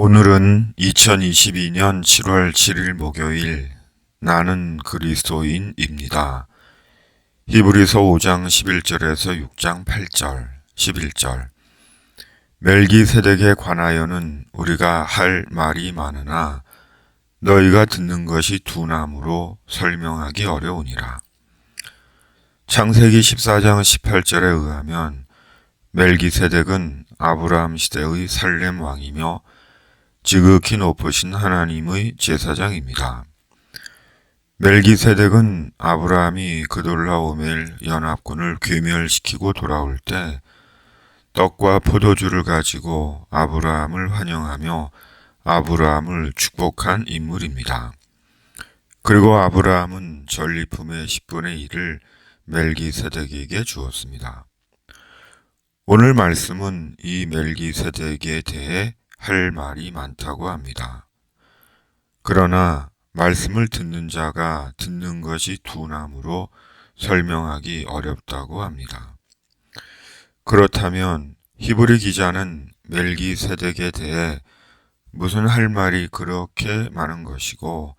오늘은 2022년 7월 7일 목요일, 나는 그리스도인입니다. 히브리서 5장 11절에서 6장 8절, 11절. 멜기세덱에 관하여는 우리가 할 말이 많으나 너희가 듣는 것이 둔함으로 설명하기 어려우니라. 창세기 14장 18절에 의하면 멜기세덱은 아브라함 시대의 살렘 왕이며 지극히 높으신 하나님의 제사장입니다. 멜기세덱은 아브라함이 그돌라오멜 연합군을 괴멸시키고 돌아올 때 떡과 포도주를 가지고 아브라함을 환영하며 아브라함을 축복한 인물입니다. 그리고 아브라함은 전리품의 10분의 1을 멜기세덱에게 주었습니다. 오늘 말씀은 이 멜기세덱에 대해 할 말이 많다고 합니다. 그러나 말씀을 듣는 자가 듣는 것이 둔함으로 설명하기 어렵다고 합니다. 그렇다면 히브리 기자는 멜기세덱에 대해 무슨 할 말이 그렇게 많은 것이고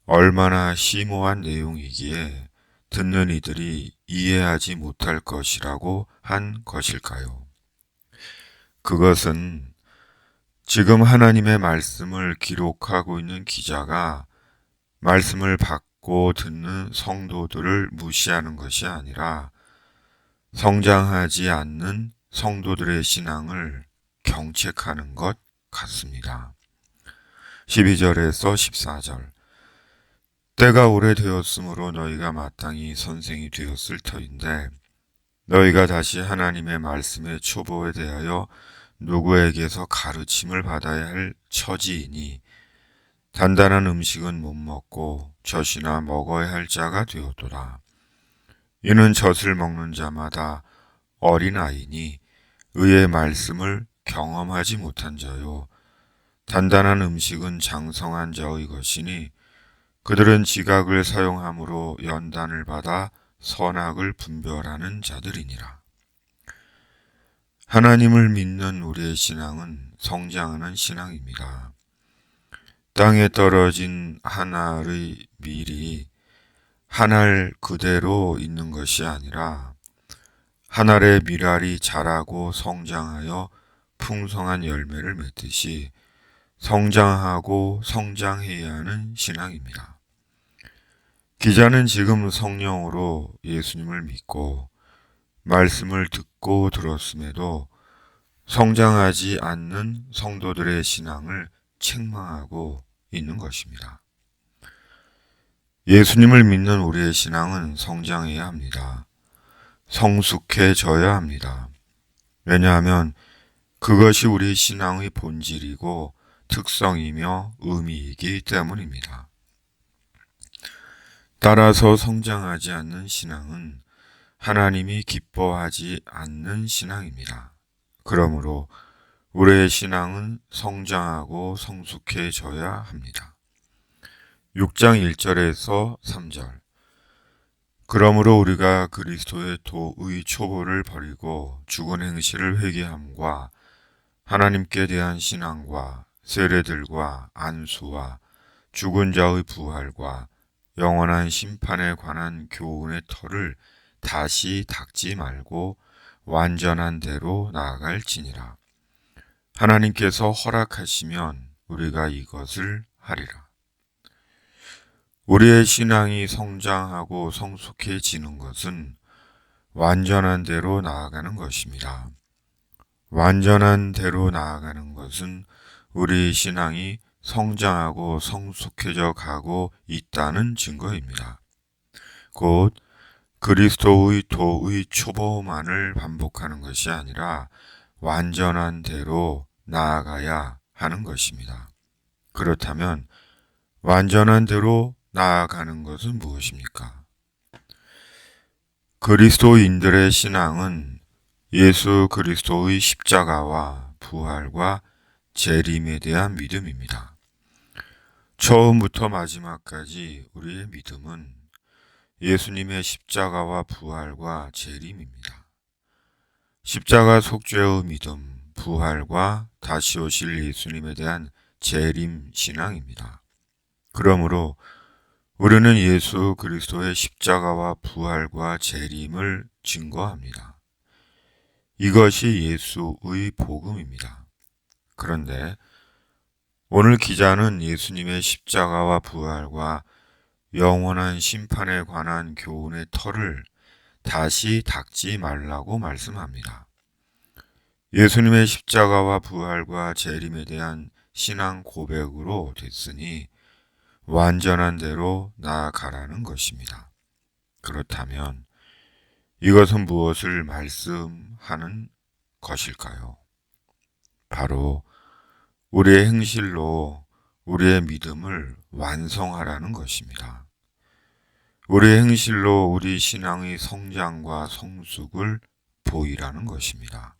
얼마나 심오한 내용이기에 듣는 이들이 이해하지 못할 것이라고 한 것일까요? 그것은 지금 하나님의 말씀을 기록하고 있는 기자가 말씀을 받고 듣는 성도들을 무시하는 것이 아니라 성장하지 않는 성도들의 신앙을 경책하는 것 같습니다. 12절에서 14절. 때가 오래되었으므로 너희가 마땅히 선생이 되었을 터인데 너희가 다시 하나님의 말씀의 초보에 대하여 누구에게서 가르침을 받아야 할 처지이니 단단한 음식은 못 먹고 젖이나 먹어야 할 자가 되었도다. 이는 젖을 먹는 자마다 어린아이니 의의 말씀을 경험하지 못한 자요. 단단한 음식은 장성한 자의 것이니 그들은 지각을 사용함으로 연단을 받아 선악을 분별하는 자들이니라. 하나님을 믿는 우리의 신앙은 성장하는 신앙입니다. 땅에 떨어진 한 알의 밀이 한 알 그대로 있는 것이 아니라 한 알의 밀알이 자라고 성장하여 풍성한 열매를 맺듯이 성장하고 성장해야 하는 신앙입니다. 기자는 지금 성령으로 예수님을 믿고 말씀을 듣고 들었음에도 성장하지 않는 성도들의 신앙을 책망하고 있는 것입니다. 예수님을 믿는 우리의 신앙은 성장해야 합니다. 성숙해져야 합니다. 왜냐하면 그것이 우리 신앙의 본질이고 특성이며 의미이기 때문입니다. 따라서 성장하지 않는 신앙은 하나님이 기뻐하지 않는 신앙입니다. 그러므로 우리의 신앙은 성장하고 성숙해져야 합니다. 6장 1절에서 3절. 그러므로 우리가 그리스도의 도의 초보를 버리고 죽은 행실을 회개함과 하나님께 대한 신앙과 세례들과 안수와 죽은 자의 부활과 영원한 심판에 관한 교훈의 터를 다시 닦지 말고 완전한 대로 나아갈지니라. 하나님께서 허락하시면 우리가 이것을 하리라. 우리의 신앙이 성장하고 성숙해지는 것은 완전한 대로 나아가는 것입니다. 완전한 대로 나아가는 것은 우리 신앙이 성장하고 성숙해져 가고 있다는 증거입니다. 곧 그리스도의 도의 초보만을 반복하는 것이 아니라 완전한 대로 나아가야 하는 것입니다. 그렇다면 완전한 대로 나아가는 것은 무엇입니까? 그리스도인들의 신앙은 예수 그리스도의 십자가와 부활과 재림에 대한 믿음입니다. 처음부터 마지막까지 우리의 믿음은 예수님의 십자가와 부활과 재림입니다. 십자가 속죄의 믿음, 부활과 다시 오실 예수님에 대한 재림 신앙입니다. 그러므로 우리는 예수 그리스도의 십자가와 부활과 재림을 증거합니다. 이것이 예수의 복음입니다. 그런데 오늘 기자는 예수님의 십자가와 부활과 영원한 심판에 관한 교훈의 털을 다시 닦지 말라고 말씀합니다. 예수님의 십자가와 부활과 재림에 대한 신앙 고백으로 됐으니 완전한 대로 나아가라는 것입니다. 그렇다면 이것은 무엇을 말씀하는 것일까요? 바로 우리의 행실로 우리의 믿음을 완성하라는 것입니다. 우리의 행실로 우리 신앙의 성장과 성숙을 보이라는 것입니다.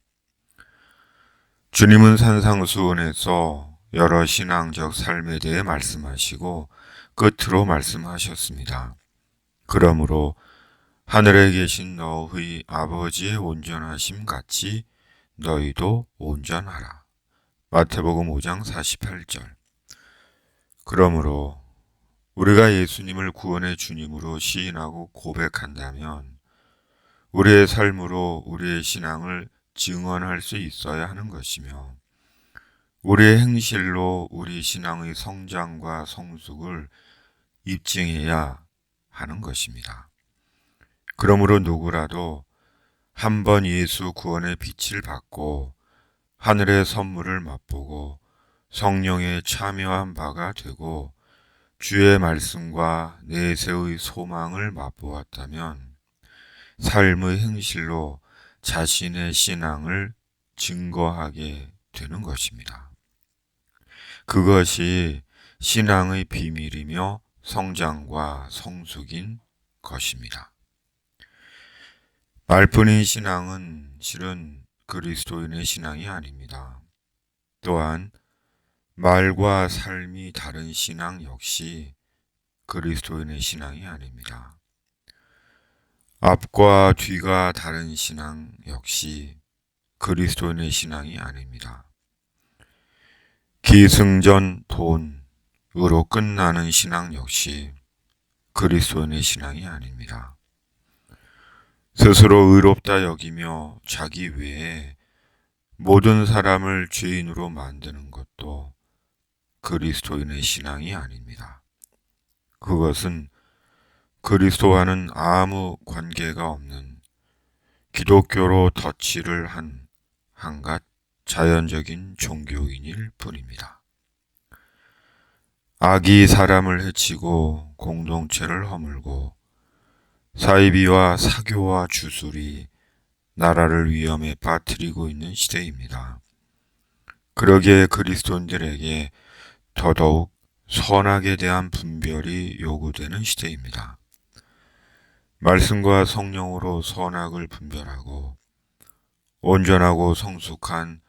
주님은 산상수훈에서 여러 신앙적 삶에 대해 말씀하시고 끝으로 말씀하셨습니다. 그러므로 하늘에 계신 너희 아버지의 온전하심 같이 너희도 온전하라. 마태복음 5장 48절. 그러므로 우리가 예수님을 구원의 주님으로 시인하고 고백한다면 우리의 삶으로 우리의 신앙을 증언할 수 있어야 하는 것이며 우리의 행실로 우리 신앙의 성장과 성숙을 입증해야 하는 것입니다. 그러므로 누구라도 한번 예수 구원의 빛을 받고 하늘의 선물을 맛보고 성령에 참여한 바가 되고 주의 말씀과 내세의 소망을 맛보았다면 삶의 행실로 자신의 신앙을 증거하게 되는 것입니다. 그것이 신앙의 비밀이며 성장과 성숙인 것입니다. 말뿐인 신앙은 실은 그리스도인의 신앙이 아닙니다. 또한 말과 삶이 다른 신앙 역시 그리스도인의 신앙이 아닙니다. 앞과 뒤가 다른 신앙 역시 그리스도인의 신앙이 아닙니다. 기승전 돈으로 끝나는 신앙 역시 그리스도인의 신앙이 아닙니다. 스스로 의롭다 여기며 자기 외에 모든 사람을 죄인으로 만드는 것도 그리스도인의 신앙이 아닙니다. 그것은 그리스도와는 아무 관계가 없는 기독교로 덧칠을 한 한갓 자연적인 종교인일 뿐입니다. 악이 사람을 해치고 공동체를 허물고 사이비와 사교와 주술이 나라를 위험에 빠뜨리고 있는 시대입니다. 그러기에 그리스도인들에게 더더욱 선악에 대한 분별이 요구되는 시대입니다. 말씀과 성령으로 선악을 분별하고 온전하고 성숙한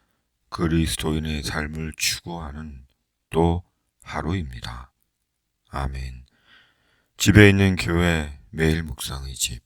그리스도인의 삶을 추구하는 또 하루입니다. 아멘. 집에 있는 교회 매일 묵상의 집